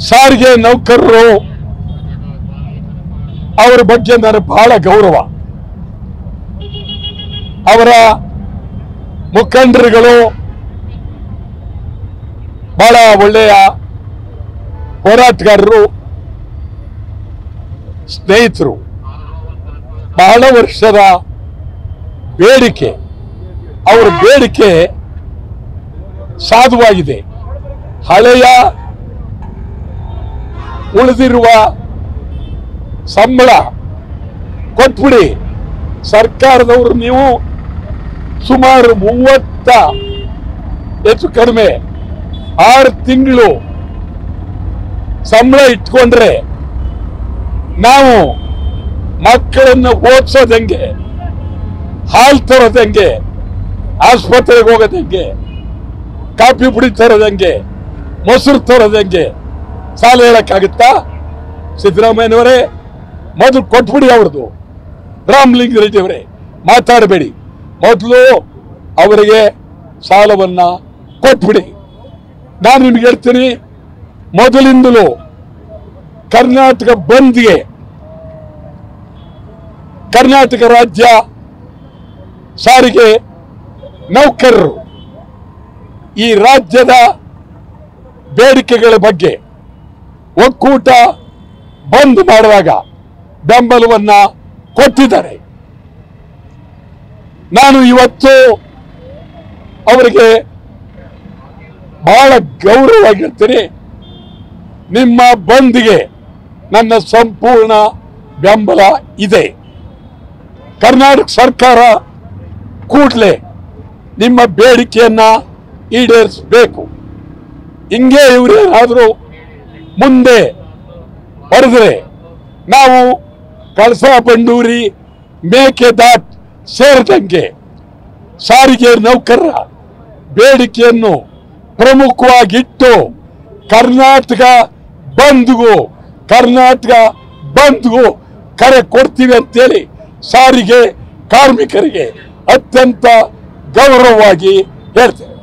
ಸಾರಿಗೆ ನೌಕರರು ಅವರ ಬಗ್ಗೆ ನನಗೆ ಬಹಳ ಗೌರವ. ಅವರ ಮುಖಂಡರುಗಳು ಬಹಳ ಒಳ್ಳೆಯ ಹೋರಾಟಗಾರರು, ಸ್ನೇಹಿತರು. ಬಹಳ ವರ್ಷದ ಬೇಡಿಕೆ, ಅವರ ಬೇಡಿಕೆ ಸಾಧುವಾಗಿದೆ. ಹಳೆಯ ಉಳಿದಿರುವ ಸಂಬಳ ಕೊಟ್ಬಿಡಿ. ಸರ್ಕಾರದವರು ನೀವು ಸುಮಾರು 30 ಹೆಚ್ಚು ಕಡಿಮೆ 6 ತಿಂಗಳು ಸಂಬಳ ಇಟ್ಕೊಂಡ್ರೆ ನಾವು ಮಕ್ಕಳನ್ನು ಓದಿಸೋದಂಗೆ, ಹಾಲು ತರೋದಂಗೆ, ಆಸ್ಪತ್ರೆಗೆ ಹೋಗೋದಂಗೆ, ಕಾಫಿ ಪುಡಿ ತರೋದಂಗೆ, ಮೊಸರು ತರೋದಂಗೆ ಸಾಲ ಹೇಳಕ್ಕಾಗುತ್ತಾ? ಸಿದ್ದರಾಮಯ್ಯನವರೇ ಮೊದಲು ಕೊಟ್ಬಿಡಿ. ಅವ್ರದ್ದು ರಾಮಲಿಂಗ ರೆಡ್ಡಿ ಅವರೇ ಮಾತಾಡಬೇಡಿ, ಮೊದಲು ಅವರಿಗೆ ಸಾಲವನ್ನ ಕೊಟ್ಬಿಡಿ. ನಾನು ನಿಮ್ಗೆ ಹೇಳ್ತೀನಿ, ಮೊದಲಿಂದಲೂ ಕರ್ನಾಟಕ ಬಂದ್ಗೆ ಕರ್ನಾಟಕ ರಾಜ್ಯ ಸಾರಿಗೆ ನೌಕರರು ಈ ರಾಜ್ಯದ ಬೇಡಿಕೆಗಳ ಬಗ್ಗೆ ಒಕ್ಕೂಟ ಬಂದ್ ಮಾಡುವಾಗ ಬೆಂಬಲವನ್ನ ಕೊಟ್ಟಿದ್ದಾರೆ. ನಾನು ಇವತ್ತು ಅವರಿಗೆ ಬಹಳ ಗೌರವವಾಗಿರ್ತೀನಿ. ನಿಮ್ಮ ಬಂದ್ಗೆ ನನ್ನ ಸಂಪೂರ್ಣ ಬೆಂಬಲ ಇದೆ. ಕರ್ನಾಟಕ ಸರ್ಕಾರ ಕೂಡಲೇ ನಿಮ್ಮ ಬೇಡಿಕೆಯನ್ನ ಈಡೇರಿಸಬೇಕು. ಹಿಂಗೆ ಇವರೇನಾದರೂ ಮುಂದೆ ಬರೆದ್ರೆ ನಾವು ಕಳಸಾ ಬಂಡೂರಿ ಮೇಕೆದಾಟ್ ಸೇರಿದಂಗೆ ಸಾರಿಗೆ ನೌಕರರ ಬೇಡಿಕೆಯನ್ನು ಪ್ರಮುಖವಾಗಿಟ್ಟು ಕರ್ನಾಟಕ ಬಂದ್ಗೂ ಕರೆ ಕೊಡ್ತೀವಿ ಅಂತೇಳಿ ಸಾರಿಗೆ ಕಾರ್ಮಿಕರಿಗೆ ಅತ್ಯಂತ ಗೌರವವಾಗಿ ಹೇಳ್ತೇವೆ.